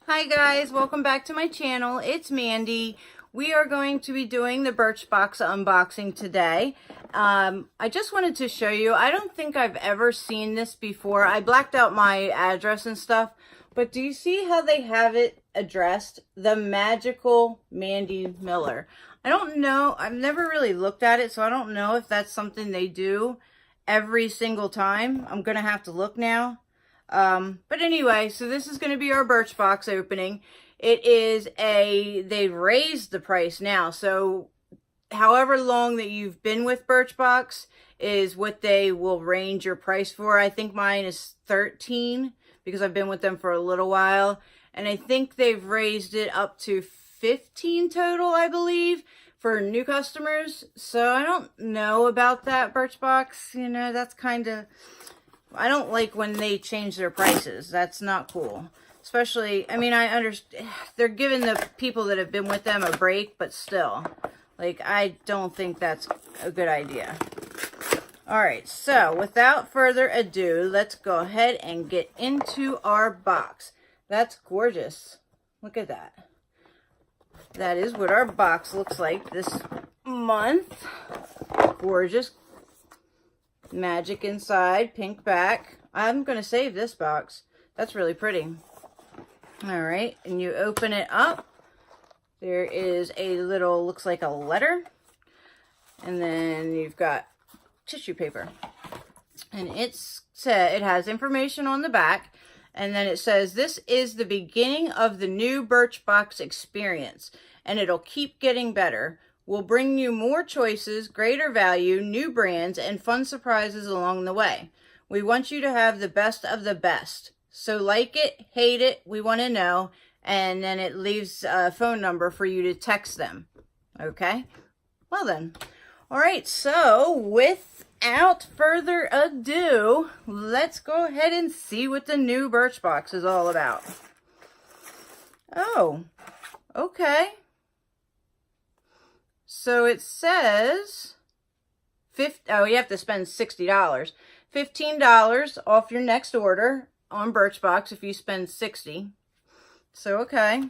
Hi guys, welcome back to my channel. It's Mandy. We are going to be doing the Birchbox unboxing today. I just wanted to show you, I don't think I've ever seen this before. I blacked out my address and stuff, but do you see how they have it addressed? The Magical Mandy Miller. I don't know, I've never really looked at it, so I don't know if that's something they do every single time. I'm gonna have to look now. But anyway, so this is going to be our Birchbox opening. They've raised the price now. So however long that you've been with Birchbox is what they will range your price for. I think mine is $13 because I've been with them for a little while. And I think they've raised it up to $15 total, I believe, for new customers. So I don't know about that, Birchbox. You know, that's kind of... I don't like when they change their prices. That's not cool. Especially, I mean, I understand they're giving the people that have been with them a break, but still, like, I don't think that's a good idea. All right, so without further ado, let's go ahead and get into our box. That's gorgeous. Look at that. That is what our box looks like this month. Gorgeous. Magic inside, pink back. I'm going to save this box. That's really pretty. All right, and you open it up. There is a little, looks like a letter. And then you've got tissue paper. And it has information on the back. And then it says, this is the beginning of the new Birchbox experience. And it'll keep getting better. We'll bring you more choices, greater value, new brands, and fun surprises along the way. We want you to have the best of the best. So like it, hate it, we want to know. And then it leaves a phone number for you to text them. Okay? Well then. All right, so without further ado, let's go ahead and see what the new Birchbox is all about. Oh, okay. So it says, you have to spend $60. $15 off your next order on Birchbox if you spend $60. So, okay.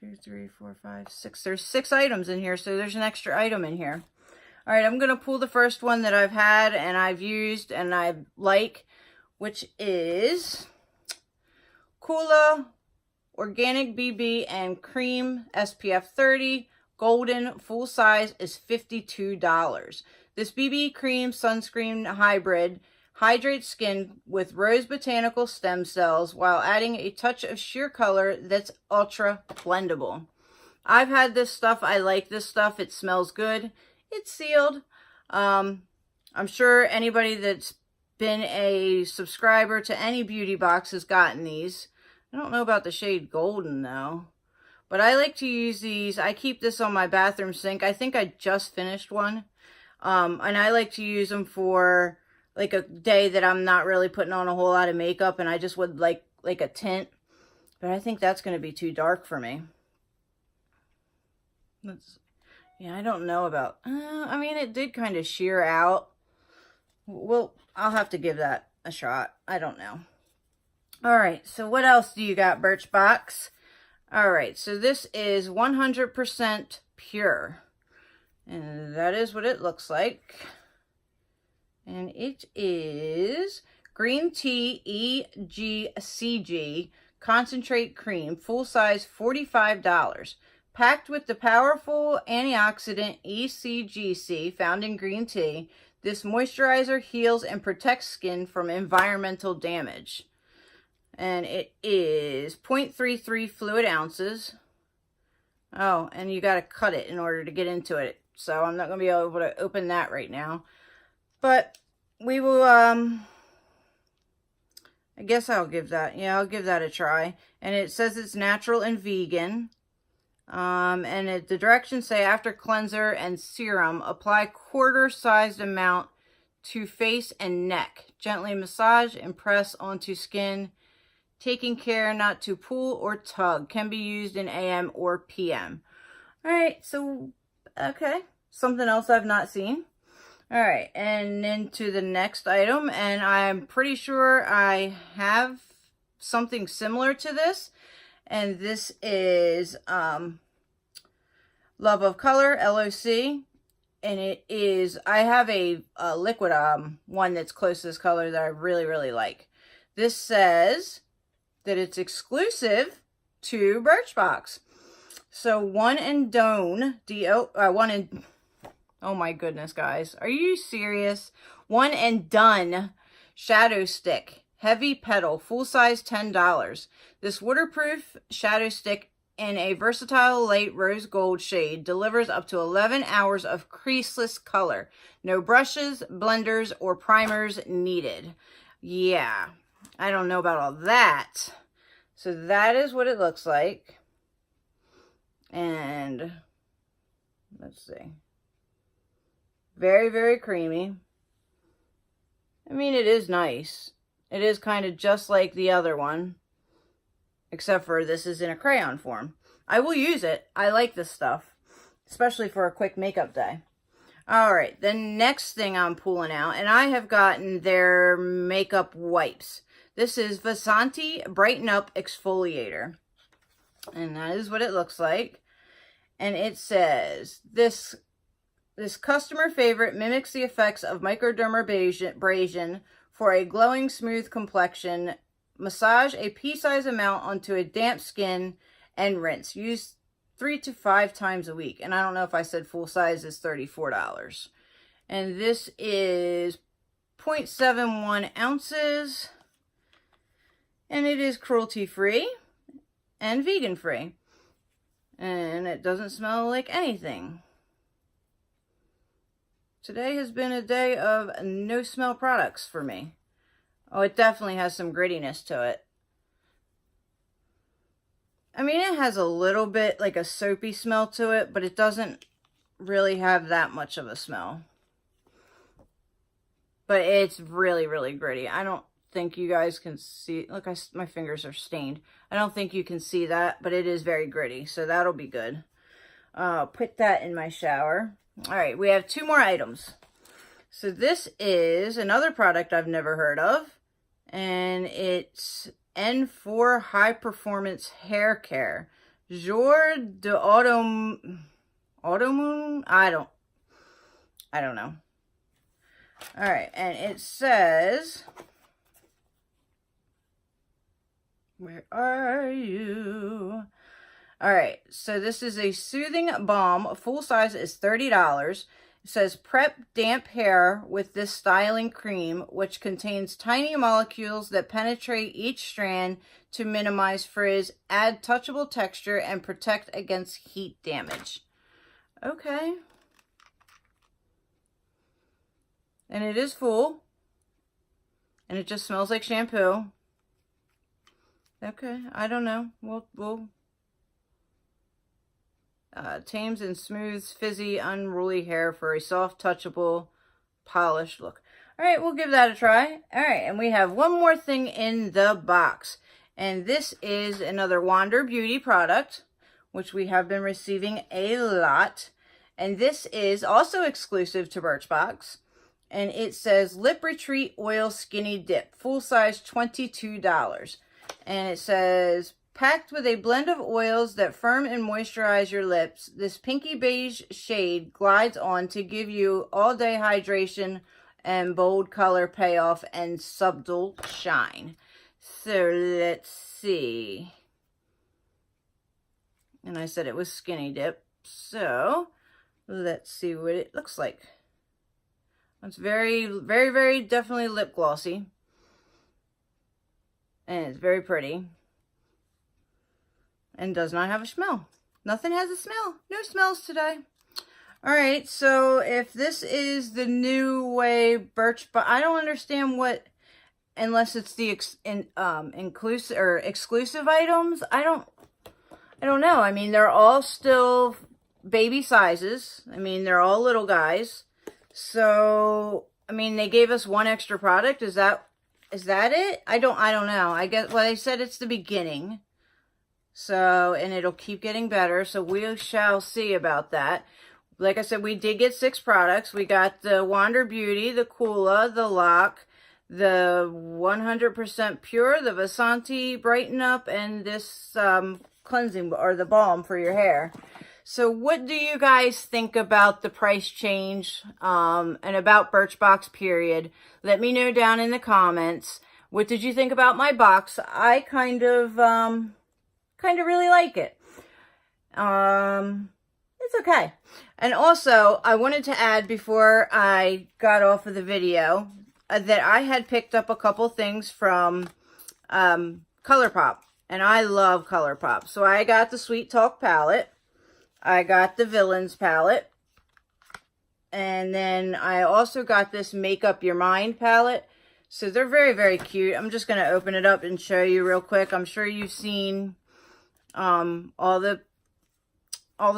2, 3, 4, 5, 6. There's 6 items in here, so there's an extra item in here. All right, I'm going to pull the first one that I've had and I've used and I like, which is Coola Organic BB and Cream SPF 30. Golden full size is $52. This BB cream sunscreen hybrid hydrates skin with rose botanical stem cells while adding a touch of sheer color that's ultra blendable. I've had this stuff. I like this stuff. It smells good. It's sealed. I'm sure anybody that's been a subscriber to any beauty box has gotten these. I don't know about the shade golden though. But I like to use these. I keep this on my bathroom sink. I think I just finished one. And I like to use them for like a day that I'm not really putting on a whole lot of makeup and I just would like a tint. But I think that's going to be too dark for me. Yeah, I don't know about... I mean, it did kind of sheer out. Well, I'll have to give that a shot. I don't know. All right, so what else do you got, Birchbox? All right, so this is 100% pure. And that is what it looks like. And it is green tea EGCG concentrate cream, full size, $45. Packed with the powerful antioxidant ECGC found in green tea, this moisturizer heals and protects skin from environmental damage. And it is 0.33 fluid ounces. Oh, and you got to cut it in order to get into it. So I'm not going to be able to open that right now. But we will, I guess I'll give that, I'll give that a try. And it says it's natural and vegan. The directions say after cleanser and serum, apply quarter-sized amount to face and neck. Gently massage and press onto skin. Taking care not to pull or tug. Can be used in AM or PM. All right, so, okay. Something else I've not seen. All right, and then to the next item. And I'm pretty sure I have something similar to this. And this is Love of Color, LOC. And it is, I have a liquid one that's close to this color that I really, really like. This says that it's exclusive to Birchbox. So One and Done, One and, oh my goodness, guys. Are you serious? One and Done Shadow Stick. Heavy petal, full size, $10. This waterproof shadow stick in a versatile light rose gold shade delivers up to 11 hours of creaseless color. No brushes, blenders, or primers needed. Yeah, I don't know about all that. So that is what it looks like. And let's see. Very, very creamy. I mean, it is nice. It is kind of just like the other one, except for this is in a crayon form. I will use it. I like this stuff, especially for a quick makeup day. All right, the next thing I'm pulling out, and I have gotten their makeup wipes. This is Vasanti Brighten Up Exfoliator, and that is what it looks like. And it says, this customer favorite mimics the effects of microdermabrasion for a glowing, smooth complexion. Massage a pea-sized amount onto a damp skin and rinse. Use 3 to 5 times a week. And I don't know if I said full size is $34. And this is 0.71 ounces. And it is cruelty-free and vegan-free. And it doesn't smell like anything. Today has been a day of no smell products for me. Oh, it definitely has some grittiness to it. I mean, it has a little bit like a soapy smell to it, but it doesn't really have that much of a smell. But it's really, really gritty. I don't think you guys can see. Look, my fingers are stained. I don't think you can see that, but it is very gritty, so that'll be good. Put that in my shower. All right, we have 2 more items. So this is another product I've never heard of, and it's N4 High Performance Hair Care. Jour d'Automne. I don't know. All right, and it says, where are you? All right, so this is a soothing balm. Full size is $30. It says prep damp hair with this styling cream, which contains tiny molecules that penetrate each strand to minimize frizz, add touchable texture, and protect against heat damage. Okay. And it is full. And it just smells like shampoo. Okay, I don't know. We'll tames and smooths fizzy, unruly hair for a soft, touchable, polished look. All right, we'll give that a try. All right, and we have one more thing in the box. And this is another Wander Beauty product, which we have been receiving a lot. And this is also exclusive to Birchbox. And it says Lip Retreat Oil Skinny Dip. Full size, $22. And it says, packed with a blend of oils that firm and moisturize your lips, this pinky beige shade glides on to give you all-day hydration and bold color payoff and subtle shine. So let's see. And I said it was skinny dip. So let's see what it looks like. It's very, very, very definitely lip glossy. And it's very pretty. And does not have a smell. Nothing has a smell. No smells today. All right, so if this is the new way Birchbox, I don't understand what, unless it's the inclusive or exclusive items. I don't know. I mean, they're all still baby sizes. I mean, they're all little guys. So, I mean, they gave us one extra product. Is that it? I don't know. I guess, well, they said it's the beginning. So, and it'll keep getting better. So we shall see about that. Like I said, we did get 6 products. We got the Wander Beauty, the Kula, the Lock, the 100% Pure, the Vasanti Brighten Up, and this cleansing, or the balm for your hair. So what do you guys think about the price change and about Birchbox period? Let me know down in the comments. What did you think about my box? I kind of really like it. It's okay. And also, I wanted to add before I got off of the video that I had picked up a couple things from ColourPop. And I love ColourPop. So I got the Sweet Talk palette. I got the Villains palette. And then I also got this Make Up Your Mind palette. So they're very, very cute. I'm just going to open it up and show you real quick. I'm sure you've seen all the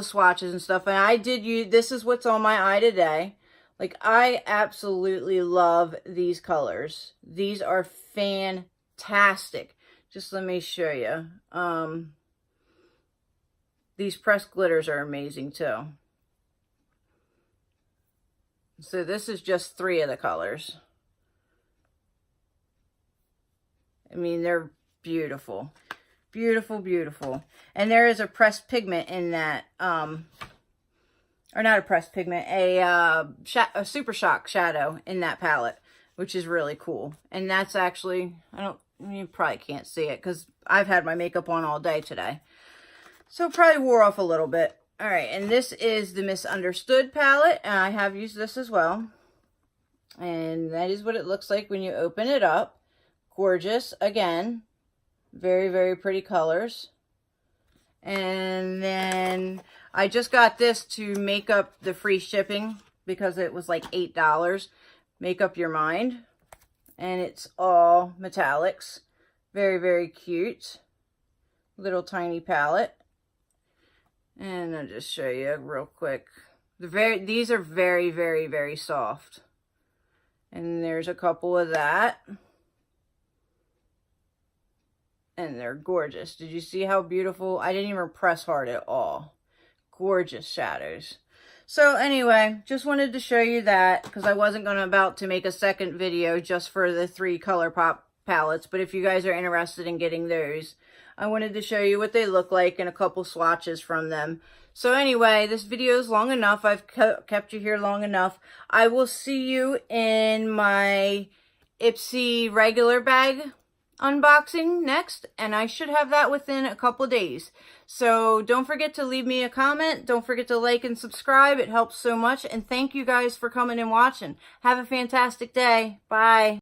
swatches and stuff. And I did use, this is what's on my eye today. Like, I absolutely love these colors. These are fantastic. Just let me show you. These pressed glitters are amazing too. So this is just 3 of the colors. I mean, they're beautiful. Beautiful, beautiful. And there is a pressed pigment in that, or not a pressed pigment, a Super Shock shadow in that palette, which is really cool. And that's actually, you probably can't see it because I've had my makeup on all day today. So it probably wore off a little bit. All right, and this is the Misunderstood palette, and I have used this as well. And that is what it looks like when you open it up. Gorgeous, again. Very, very pretty colors. And then I just got this to make up the free shipping because it was like $8. Make Up Your Mind. And it's all metallics. Very, very cute. Little tiny palette. And I'll just show you real quick. These are very, very, very soft. And there's a couple of that. And they're gorgeous. Did you see how beautiful? I didn't even press hard at all. Gorgeous shadows. So anyway, just wanted to show you that because I wasn't about to make a second video just for the 3 ColourPop palettes. But if you guys are interested in getting those, I wanted to show you what they look like and a couple swatches from them. So anyway, this video is long enough. I've kept you here long enough. I will see you in my Ipsy regular bag unboxing next, and I should have that within a couple days. So don't forget to leave me a comment. Don't forget to like and subscribe. It helps so much. And thank you guys for coming and watching. Have a fantastic day. Bye.